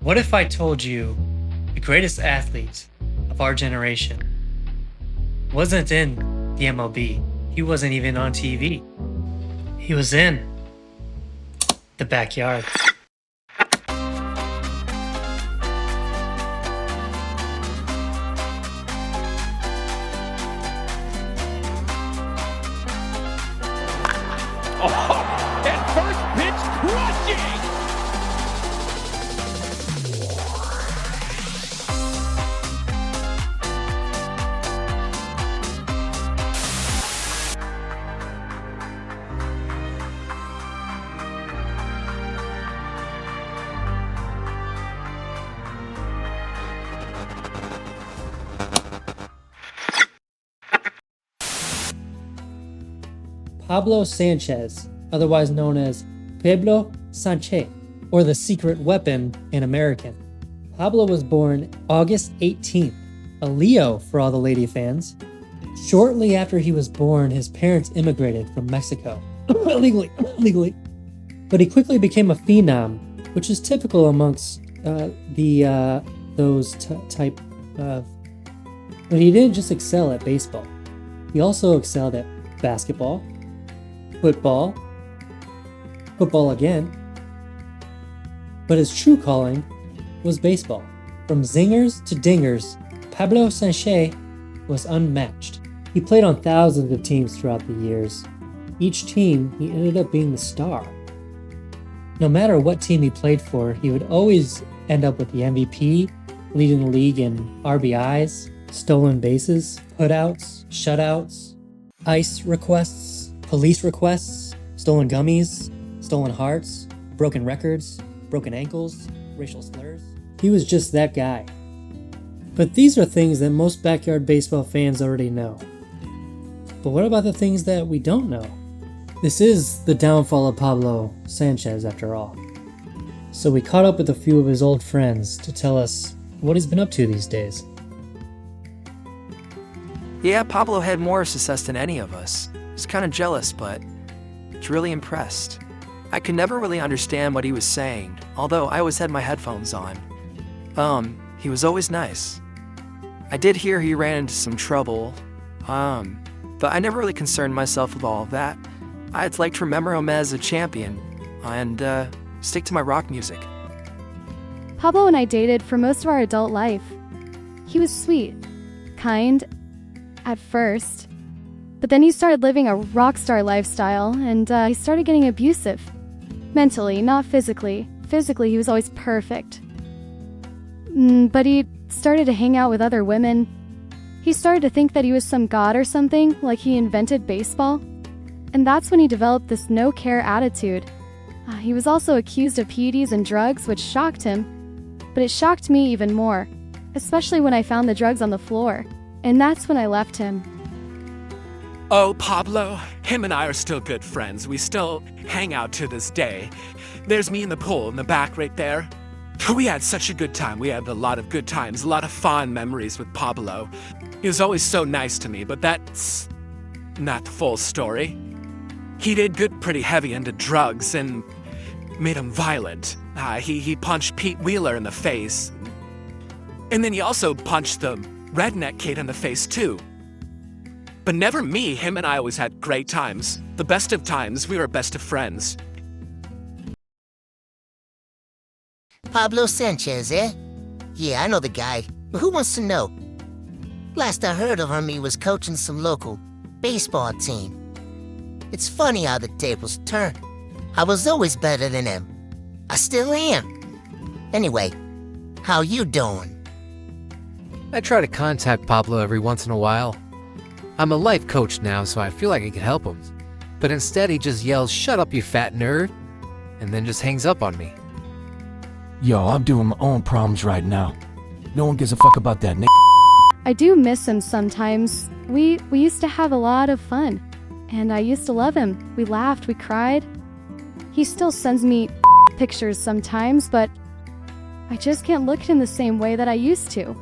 What if I told you the greatest athlete of our generation wasn't in the MLB? He wasn't even on TV. He was in the backyard. Oh, that first pitch crushing! Pablo Sanchez, otherwise known as Pablo Sanchez, or the secret weapon in American. Pablo was born August 18th, a Leo for all the lady fans. Shortly after he was born, his parents immigrated from Mexico, illegally. But he quickly became a phenom, which is typical amongst those type of. But he didn't just excel at baseball. He also excelled at basketball, football again, but his true calling was baseball. From zingers to dingers, Pablo Sanchez was unmatched. He played on thousands of teams throughout the years. Each team, he ended up being the star. No matter what team he played for, he would always end up with the MVP, leading the league in RBIs, stolen bases, putouts, shutouts, ice requests, police requests, stolen gummies, stolen hearts, broken records, broken ankles, racial slurs. He was just that guy. But these are things that most backyard baseball fans already know. But what about the things that we don't know? This is the downfall of Pablo Sanchez after all. So we caught up with a few of his old friends to tell us what he's been up to these days. Yeah, Pablo had more success than any of us. I was kind of jealous, but I was really impressed. I could never really understand what he was saying, although I always had my headphones on. He was always nice. I did hear he ran into some trouble, but I never really concerned myself with all of that. I'd like to remember him as a champion, and stick to my rock music. Pablo and I dated for most of our adult life. He was sweet, kind, at first, but then he started living a rock star lifestyle, and he started getting abusive. Mentally, not physically. Physically, he was always perfect. But he started to hang out with other women. He started to think that he was some god or something, like he invented baseball. And that's when he developed this no-care attitude. He was also accused of PEDs and drugs, which shocked him. But it shocked me even more, especially when I found the drugs on the floor. And that's when I left him. Oh, Pablo, him and I are still good friends. We still hang out to this day. There's me in the pool in the back right there. We had such a good time. We had a lot of good times, a lot of fond memories with Pablo. He was always so nice to me, but that's not the full story. He did get pretty heavy into drugs and made him violent. He punched Pete Wheeler in the face. And then he also punched the redneck kid in the face too. But never me. Him and I always had great times. The best of times. We were best of friends. Pablo Sanchez, eh? Yeah, I know the guy. But who wants to know? Last I heard of him, he was coaching some local baseball team. It's funny how the tables turn. I was always better than him. I still am. Anyway, how you doing? I try to contact Pablo every once in a while. I'm a life coach now, so I feel like I could help him. But instead he just yells, "Shut up, you fat nerd," and then just hangs up on me. Yo, I'm doing my own problems right now. No one gives a fuck about that nigga. I do miss him sometimes. We used to have a lot of fun. And I used to love him. We laughed, we cried. He still sends me pictures sometimes, but I just can't look at him the same way that I used to.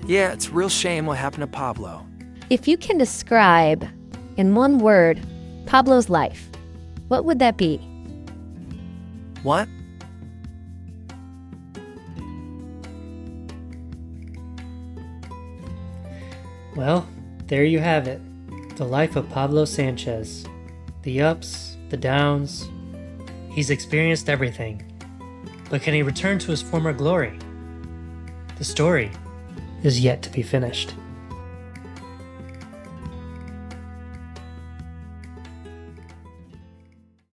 Yeah, it's a real shame what happened to Pablo. If you can describe, in one word, Pablo's life, what would that be? What? Well, there you have it. The life of Pablo Sanchez. The ups, the downs. He's experienced everything. But can he return to his former glory? The story is yet to be finished.